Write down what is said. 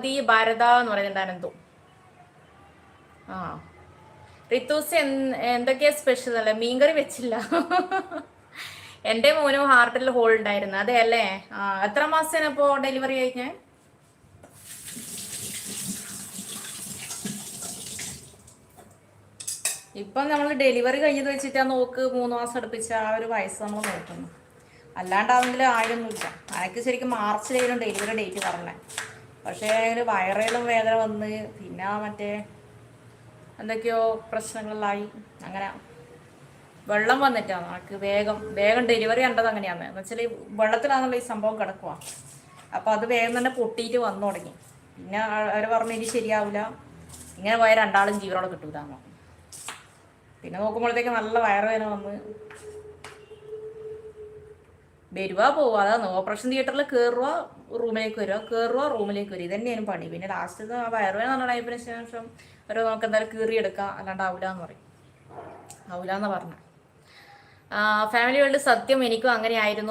സുമതി ഭാരത എന്ന് പറയുന്നുണ്ടായിരുന്നു എന്തോ. ആ റിത്തൂസ് എന്തൊക്കെയാ സ്പെഷ്യൽ അല്ലേ? മീൻകറി വെച്ചില്ല. എൻ്റെ മോനും ഹാർട്ടിൽ ഹോൾ ഉണ്ടായിരുന്നു. അതെ അല്ലേ? എത്ര മാസത്തിന് ഇപ്പോ ഡെലിവറി കഴിഞ്ഞ? ഇപ്പം നമ്മൾ ഡെലിവറി കഴിഞ്ഞത് വെച്ചിട്ടാ നോക്ക് 3 മാസം അടുപ്പിച്ച ആ ഒരു വയസ്സ് നമ്മൾ നോക്കുന്നു. അല്ലാണ്ടാണെങ്കിൽ ആയൊന്നുമില്ല. അനക്ക് ശരിക്കും മാർച്ചിലായിരുന്നു ഡെലിവറി ഡേറ്റ് പറഞ്ഞത്. പക്ഷേ അതിന് വയറേലും വേദന വന്ന് പിന്നെ മറ്റേ എന്തൊക്കെയോ പ്രശ്നങ്ങളിലായി. അങ്ങനെ വെള്ളം വന്നിട്ടാണ് നമുക്ക് വേഗം വേഗം ഡെലിവറി കണ്ടത് അങ്ങനെയാണ്. എന്ന് വെച്ചാൽ വെള്ളത്തിലാണല്ലോ ഈ സംഭവം കിടക്കുക. അപ്പോൾ അത് വേഗം തന്നെ പൊട്ടിയിട്ട് വന്നു തുടങ്ങി. പിന്നെ അവർ പറഞ്ഞു ഇനി ശരിയാവില്ല, ഇങ്ങനെ പോയ രണ്ടാളും ജീവനോടെ കിട്ടൂലാന്ന്. പിന്നെ നോക്കുമ്പോഴത്തേക്ക് നല്ല വയറുവേദന വന്ന് വരുക പോവുക. അതാണ് ഓപ്പറേഷൻ തിയേറ്ററിൽ കയറുക, റൂമിലേക്ക് വരിക, കയറുക, റൂമിലേക്ക് വരിക. ഇതന്നെയാണ് പണി. പിന്നെ ലാസ്റ്റ് ആ വയറുവേദന പറഞ്ഞതിന് ശേഷം ഒരു നമുക്ക് എന്തായാലും കീറിയെടുക്കാം, അല്ലാണ്ട് ആവില്ല എന്ന് പറയും. ആവില്ല എന്ന് പറഞ്ഞ ഫാമിലി വേൾഡ് സത്യം എനിക്കും അങ്ങനെ ആയിരുന്നു.